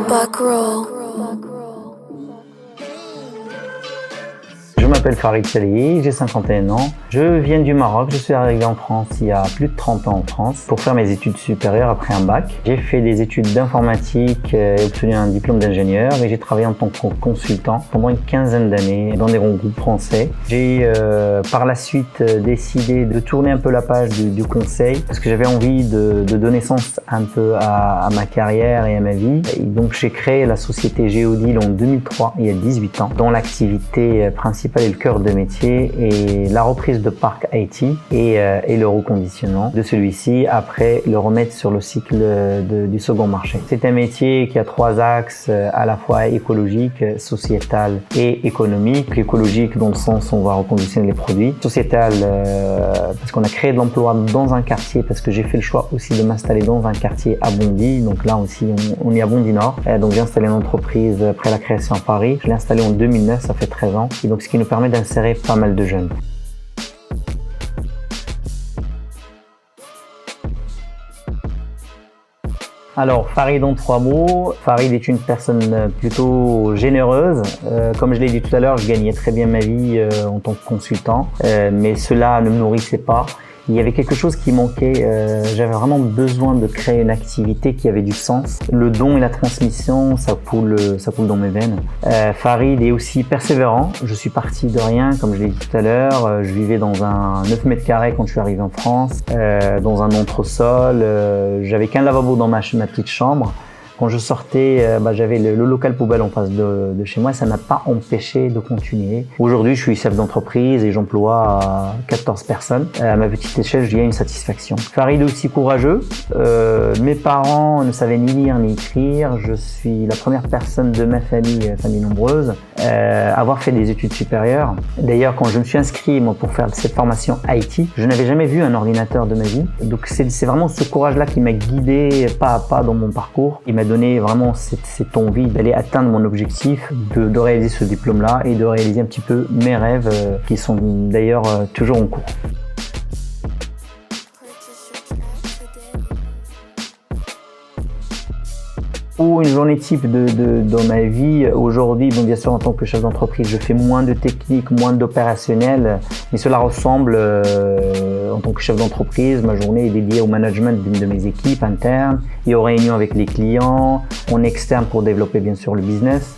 Buckroll. Je m'appelle Farid Chalihi, j'ai 51 ans. Je viens du Maroc, je suis arrivé en France il y a plus de 30 ans en France pour faire mes études supérieures après un bac. J'ai fait des études d'informatique et obtenu un diplôme d'ingénieur et j'ai travaillé en tant que consultant pendant une quinzaine d'années dans des grands groupes français. J'ai par la suite décidé de tourner un peu la page du conseil parce que j'avais envie de donner sens un peu à ma carrière et à ma vie. Et donc j'ai créé la société Geodeal en 2003, il y a 18 ans, dont l'activité principale est le cœur de métier et la reprise de parc IT et le reconditionnement de celui-ci après le remettre sur le cycle du second marché. C'est un métier qui a trois axes à la fois écologique, sociétal et économique. Écologique dans le sens où on va reconditionner les produits. Sociétal parce qu'on a créé de l'emploi dans un quartier parce que j'ai fait le choix aussi de m'installer dans un quartier à Bondy. Donc là aussi on est à Bondy Nord. Donc j'ai installé une entreprise après la création à Paris. Je l'ai installée en 2009, ça fait 13 ans. Et donc ce qui nous permet d'insérer pas mal de jeunes. Alors, Farid en 3 mots. Farid est une personne plutôt généreuse. Comme je l'ai dit tout à l'heure, je gagnais très bien ma vie en tant que consultant, mais cela ne me nourrissait pas. Il y avait quelque chose qui manquait, j'avais vraiment besoin de créer une activité qui avait du sens. Le don et la transmission, ça coule dans mes veines. Farid est aussi persévérant. Je suis parti de rien, comme je l'ai dit tout à l'heure. Je vivais dans un 9 mètres carrés quand je suis arrivé en France, dans un entresol. J'avais qu'un lavabo dans ma petite chambre. Quand je sortais, j'avais le local poubelle en face de chez moi. Ça n'a pas empêché de continuer. Aujourd'hui, je suis chef d'entreprise et j'emploie 14 personnes. À ma petite échelle, il y a une satisfaction. Farid est aussi courageux. Mes parents ne savaient ni lire ni écrire. Je suis la première personne de ma famille nombreuse, à avoir fait des études supérieures. D'ailleurs, quand je me suis inscrit pour faire cette formation IT, je n'avais jamais vu un ordinateur de ma vie. Donc c'est vraiment ce courage-là qui m'a guidé pas à pas dans mon parcours. Il m'a donné vraiment cette envie d'aller atteindre mon objectif, de réaliser ce diplôme-là et de réaliser un petit peu mes rêves qui sont d'ailleurs toujours en cours. Une journée type dans ma vie, aujourd'hui, bien sûr en tant que chef d'entreprise, je fais moins de technique, moins d'opérationnel, mais cela ressemble en tant que chef d'entreprise. Ma journée est dédiée au management d'une de mes équipes internes et aux réunions avec les clients, en externe pour développer bien sûr le business,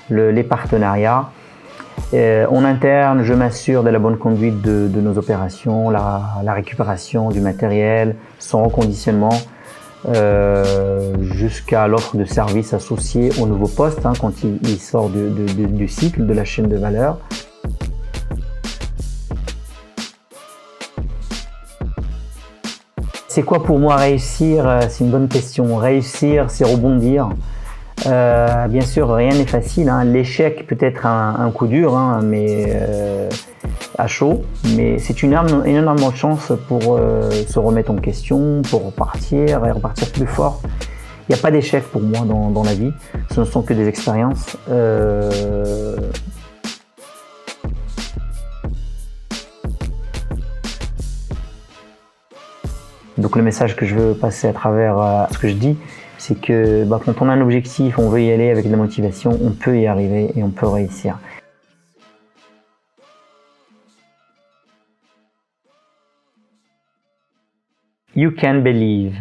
les partenariats. En interne, je m'assure de la bonne conduite de nos opérations, la récupération du matériel, son reconditionnement, jusqu'à l'offre de services associés au nouveau poste quand il sort du cycle de la chaîne de valeur. C'est quoi pour moi réussir? C'est une bonne question. Réussir, c'est rebondir. Bien sûr, rien n'est facile. L'échec peut être un coup dur, mais à chaud, mais c'est une énorme chance pour se remettre en question, pour repartir et repartir plus fort. Il n'y a pas d'échec pour moi dans la vie, ce ne sont que des expériences. Donc le message que je veux passer à travers ce que je dis, c'est que quand on a un objectif, on veut y aller avec de la motivation, on peut y arriver et on peut réussir. You can believe.